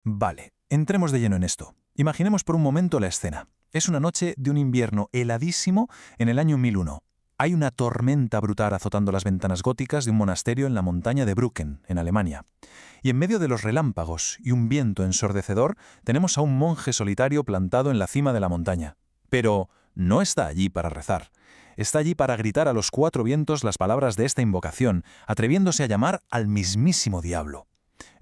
Vale, entremos de lleno en esto. Imaginemos por un momento la escena. Es una noche de un invierno heladísimo en el año 1001. Hay una tormenta brutal azotando las ventanas góticas de un monasterio en la montaña de Brücken, en Alemania. Y en medio de los relámpagos y un viento ensordecedor, tenemos a un monje solitario plantado en la cima de la montaña. Pero no está allí para rezar. Está allí para gritar a los cuatro vientos las palabras de esta invocación, atreviéndose a llamar al mismísimo diablo.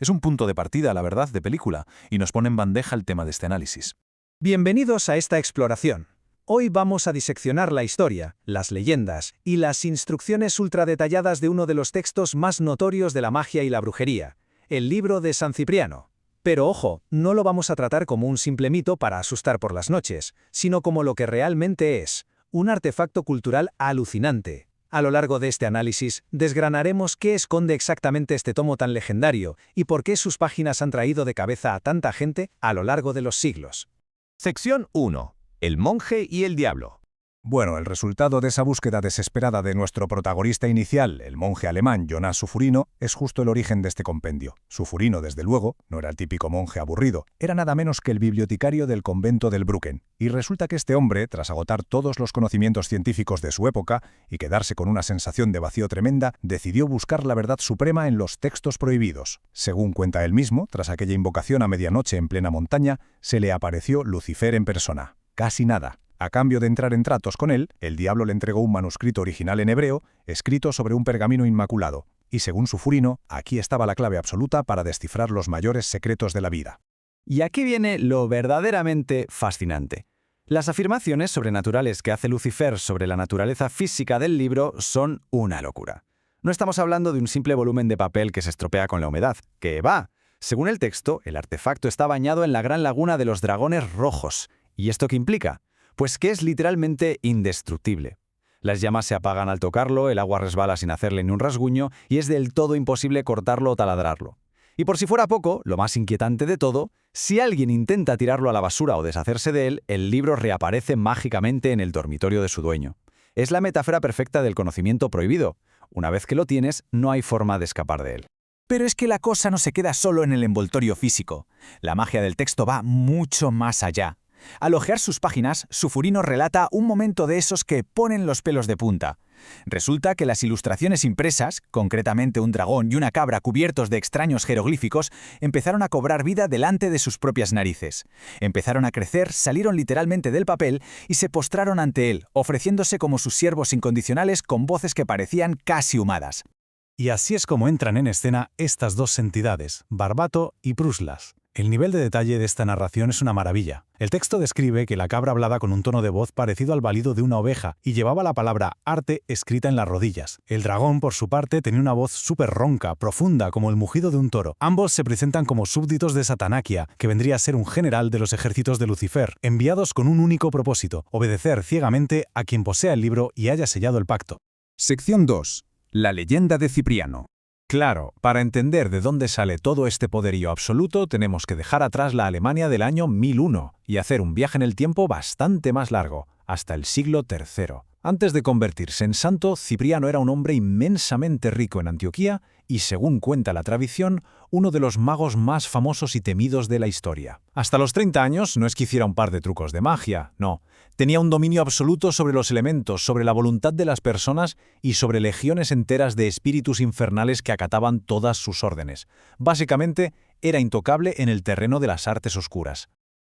Es un punto de partida, la verdad, de película, y nos pone en bandeja el tema de este análisis. Bienvenidos a esta exploración. Hoy vamos a diseccionar la historia, las leyendas y las instrucciones ultradetalladas de uno de los textos más notorios de la magia y la brujería, el libro de San Cipriano. Pero ojo, no lo vamos a tratar como un simple mito para asustar por las noches, sino como lo que realmente es, un artefacto cultural alucinante. A lo largo de este análisis, desgranaremos qué esconde exactamente este tomo tan legendario y por qué sus páginas han traído de cabeza a tanta gente a lo largo de los siglos. Sección 1. El monje y el diablo. Bueno, el resultado de esa búsqueda desesperada de nuestro protagonista inicial, el monje alemán Jonas Sufurino, es justo el origen de este compendio. Sufurino, desde luego, no era el típico monje aburrido, era nada menos que el bibliotecario del convento del Brücken. Y resulta que este hombre, tras agotar todos los conocimientos científicos de su época y quedarse con una sensación de vacío tremenda, decidió buscar la verdad suprema en los textos prohibidos. Según cuenta él mismo, tras aquella invocación a medianoche en plena montaña, se le apareció Lucifer en persona. Casi nada. A cambio de entrar en tratos con él, el diablo le entregó un manuscrito original en hebreo, escrito sobre un pergamino inmaculado. Y según Sufurino, aquí estaba la clave absoluta para descifrar los mayores secretos de la vida. Y aquí viene lo verdaderamente fascinante. Las afirmaciones sobrenaturales que hace Lucifer sobre la naturaleza física del libro son una locura. No estamos hablando de un simple volumen de papel que se estropea con la humedad, que va. Según el texto, el artefacto está bañado en la gran laguna de los dragones rojos. ¿Y esto qué implica? Pues que es literalmente indestructible. Las llamas se apagan al tocarlo, el agua resbala sin hacerle ni un rasguño y es del todo imposible cortarlo o taladrarlo. Y por si fuera poco, lo más inquietante de todo, si alguien intenta tirarlo a la basura o deshacerse de él, el libro reaparece mágicamente en el dormitorio de su dueño. Es la metáfora perfecta del conocimiento prohibido. Una vez que lo tienes, no hay forma de escapar de él. Pero es que la cosa no se queda solo en el envoltorio físico. La magia del texto va mucho más allá. Al hojear sus páginas, Sufurino relata un momento de esos que ponen los pelos de punta. Resulta que las ilustraciones impresas, concretamente un dragón y una cabra cubiertos de extraños jeroglíficos, empezaron a cobrar vida delante de sus propias narices. Empezaron a crecer, salieron literalmente del papel y se postraron ante él, ofreciéndose como sus siervos incondicionales con voces que parecían casi humadas. Y así es como entran en escena estas dos entidades, Barbato y Pruslas. El nivel de detalle de esta narración es una maravilla. El texto describe que la cabra hablaba con un tono de voz parecido al balido de una oveja y llevaba la palabra arte escrita en las rodillas. El dragón, por su parte, tenía una voz súper ronca, profunda, como el mugido de un toro. Ambos se presentan como súbditos de Satanaquia, que vendría a ser un general de los ejércitos de Lucifer, enviados con un único propósito: obedecer ciegamente a quien posea el libro y haya sellado el pacto. Sección 2. La leyenda de Cipriano. Claro, para entender de dónde sale todo este poderío absoluto, tenemos que dejar atrás la Alemania del año 1001 y hacer un viaje en el tiempo bastante más largo, hasta el siglo III. Antes de convertirse en santo, Cipriano era un hombre inmensamente rico en Antioquía y, según cuenta la tradición, uno de los magos más famosos y temidos de la historia. Hasta los 30 años no es que hiciera un par de trucos de magia, no. Tenía un dominio absoluto sobre los elementos, sobre la voluntad de las personas y sobre legiones enteras de espíritus infernales que acataban todas sus órdenes. Básicamente, era intocable en el terreno de las artes oscuras.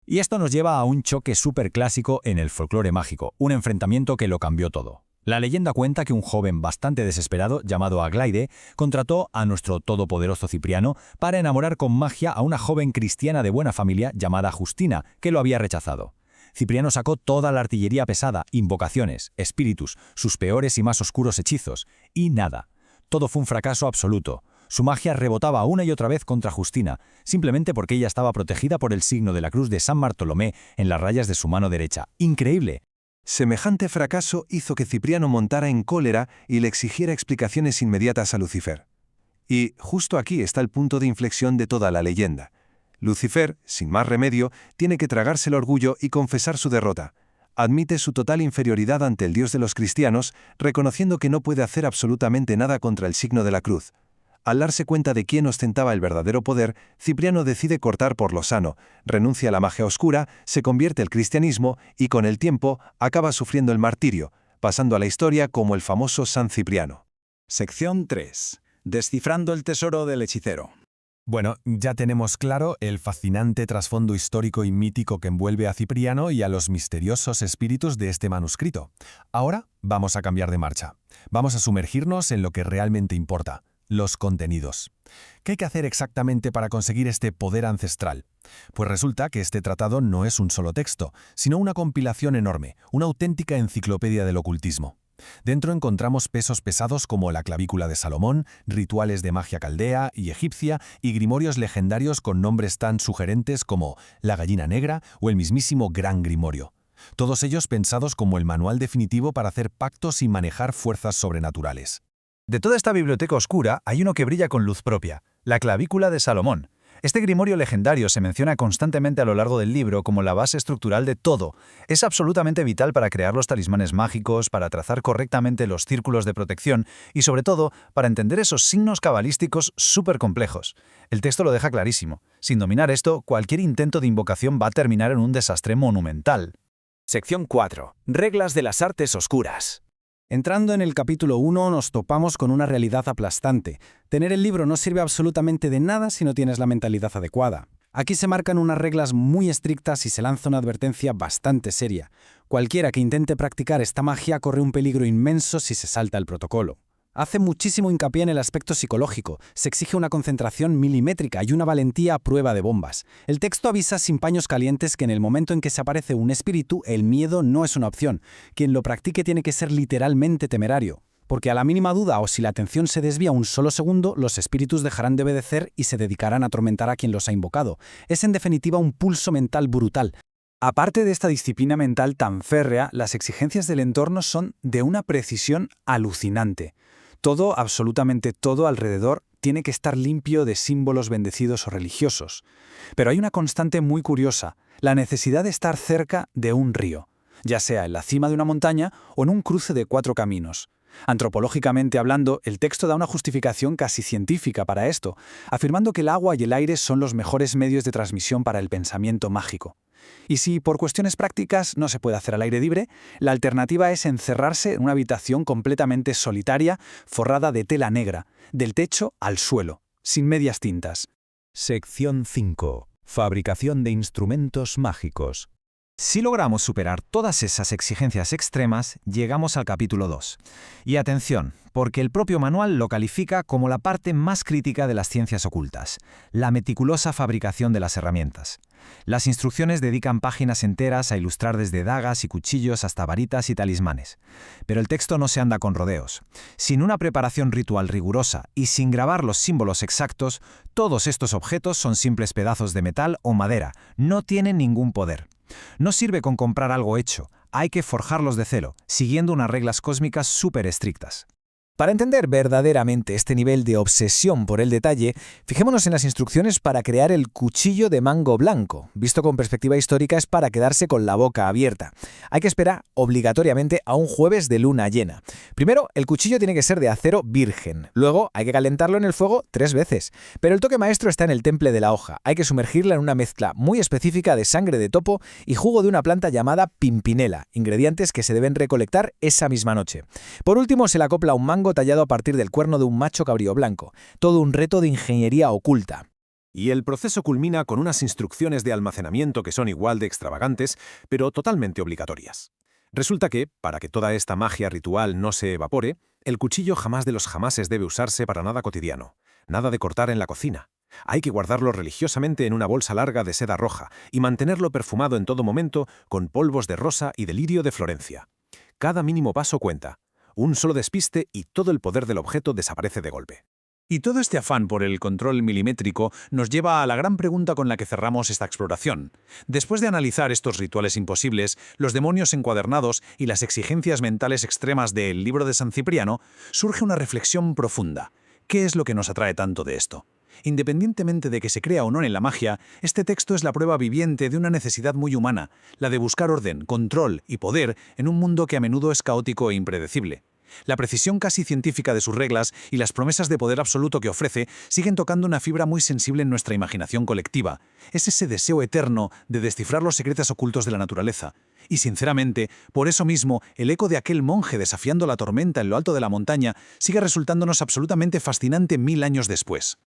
Y esto nos lleva a un choque súper clásico en el folclore mágico, un enfrentamiento que lo cambió todo. La leyenda cuenta que un joven bastante desesperado, llamado Aglaide, contrató a nuestro todopoderoso Cipriano para enamorar con magia a una joven cristiana de buena familia llamada Justina, que lo había rechazado. Cipriano sacó toda la artillería pesada, invocaciones, espíritus, sus peores y más oscuros hechizos, y nada. Todo fue un fracaso absoluto. Su magia rebotaba una y otra vez contra Justina, simplemente porque ella estaba protegida por el signo de la cruz de San Bartolomé en las rayas de su mano derecha. ¡Increíble! Semejante fracaso hizo que Cipriano montara en cólera y le exigiera explicaciones inmediatas a Lucifer. Y justo aquí está el punto de inflexión de toda la leyenda. Lucifer, sin más remedio, tiene que tragarse el orgullo y confesar su derrota. Admite su total inferioridad ante el Dios de los cristianos, reconociendo que no puede hacer absolutamente nada contra el signo de la cruz. Al darse cuenta de quién ostentaba el verdadero poder, Cipriano decide cortar por lo sano, renuncia a la magia oscura, se convierte al cristianismo y con el tiempo acaba sufriendo el martirio, pasando a la historia como el famoso San Cipriano. Sección 3. Descifrando el tesoro del hechicero. Bueno, ya tenemos claro el fascinante trasfondo histórico y mítico que envuelve a Cipriano y a los misteriosos espíritus de este manuscrito. Ahora vamos a cambiar de marcha. Vamos a sumergirnos en lo que realmente importa: los contenidos. ¿Qué hay que hacer exactamente para conseguir este poder ancestral? Pues resulta que este tratado no es un solo texto, sino una compilación enorme, una auténtica enciclopedia del ocultismo. Dentro encontramos pesos pesados como la clavícula de Salomón, rituales de magia caldea y egipcia y grimorios legendarios con nombres tan sugerentes como la gallina negra o el mismísimo Gran Grimorio. Todos ellos pensados como el manual definitivo para hacer pactos y manejar fuerzas sobrenaturales. De toda esta biblioteca oscura hay uno que brilla con luz propia, la clavícula de Salomón. Este grimorio legendario se menciona constantemente a lo largo del libro como la base estructural de todo. Es absolutamente vital para crear los talismanes mágicos, para trazar correctamente los círculos de protección y, sobre todo, para entender esos signos cabalísticos súper complejos. El texto lo deja clarísimo. Sin dominar esto, cualquier intento de invocación va a terminar en un desastre monumental. Sección 4. Reglas de las artes oscuras. Entrando en el capítulo 1 nos topamos con una realidad aplastante. Tener el libro no sirve absolutamente de nada si no tienes la mentalidad adecuada. Aquí se marcan unas reglas muy estrictas y se lanza una advertencia bastante seria. Cualquiera que intente practicar esta magia corre un peligro inmenso si se salta el protocolo. Hace muchísimo hincapié en el aspecto psicológico, se exige una concentración milimétrica y una valentía a prueba de bombas. El texto avisa sin paños calientes que en el momento en que se aparece un espíritu, el miedo no es una opción. Quien lo practique tiene que ser literalmente temerario, porque a la mínima duda o si la atención se desvía un solo segundo, los espíritus dejarán de obedecer y se dedicarán a atormentar a quien los ha invocado. Es en definitiva un pulso mental brutal. Aparte de esta disciplina mental tan férrea, las exigencias del entorno son de una precisión alucinante. Todo, absolutamente todo alrededor, tiene que estar limpio de símbolos bendecidos o religiosos. Pero hay una constante muy curiosa, la necesidad de estar cerca de un río, ya sea en la cima de una montaña o en un cruce de 4 caminos. Antropológicamente hablando, el texto da una justificación casi científica para esto, afirmando que el agua y el aire son los mejores medios de transmisión para el pensamiento mágico. Y si por cuestiones prácticas no se puede hacer al aire libre, la alternativa es encerrarse en una habitación completamente solitaria, forrada de tela negra, del techo al suelo, sin medias tintas. Sección 5. Fabricación de instrumentos mágicos. Si logramos superar todas esas exigencias extremas, llegamos al capítulo 2. Y atención, porque el propio manual lo califica como la parte más crítica de las ciencias ocultas, la meticulosa fabricación de las herramientas. Las instrucciones dedican páginas enteras a ilustrar desde dagas y cuchillos hasta varitas y talismanes. Pero el texto no se anda con rodeos. Sin una preparación ritual rigurosa y sin grabar los símbolos exactos, todos estos objetos son simples pedazos de metal o madera, no tienen ningún poder. No sirve con comprar algo hecho, hay que forjarlos de cero, siguiendo unas reglas cósmicas súper estrictas. Para entender verdaderamente este nivel de obsesión por el detalle, fijémonos en las instrucciones para crear el cuchillo de mango blanco. Visto con perspectiva histórica es para quedarse con la boca abierta. Hay que esperar obligatoriamente a un jueves de luna llena. Primero, el cuchillo tiene que ser de acero virgen. Luego, hay que calentarlo en el fuego 3 veces. Pero el toque maestro está en el temple de la hoja. Hay que sumergirla en una mezcla muy específica de sangre de topo y jugo de una planta llamada pimpinela, ingredientes que se deben recolectar esa misma noche. Por último, se le acopla un mango tallado a partir del cuerno de un macho cabrío blanco. Todo un reto de ingeniería oculta. Y el proceso culmina con unas instrucciones de almacenamiento que son igual de extravagantes, pero totalmente obligatorias. Resulta que, para que toda esta magia ritual no se evapore, el cuchillo jamás de los jamases debe usarse para nada cotidiano. Nada de cortar en la cocina. Hay que guardarlo religiosamente en una bolsa larga de seda roja y mantenerlo perfumado en todo momento con polvos de rosa y de lirio de Florencia. Cada mínimo paso cuenta. Un solo despiste y todo el poder del objeto desaparece de golpe. Y todo este afán por el control milimétrico nos lleva a la gran pregunta con la que cerramos esta exploración. Después de analizar estos rituales imposibles, los demonios encuadernados y las exigencias mentales extremas del libro de San Cipriano, surge una reflexión profunda. ¿Qué es lo que nos atrae tanto de esto? Independientemente de que se crea o no en la magia, este texto es la prueba viviente de una necesidad muy humana, la de buscar orden, control y poder en un mundo que a menudo es caótico e impredecible. La precisión casi científica de sus reglas y las promesas de poder absoluto que ofrece siguen tocando una fibra muy sensible en nuestra imaginación colectiva. Es ese deseo eterno de descifrar los secretos ocultos de la naturaleza. Y sinceramente, por eso mismo, el eco de aquel monje desafiando la tormenta en lo alto de la montaña sigue resultándonos absolutamente fascinante 1000 años después.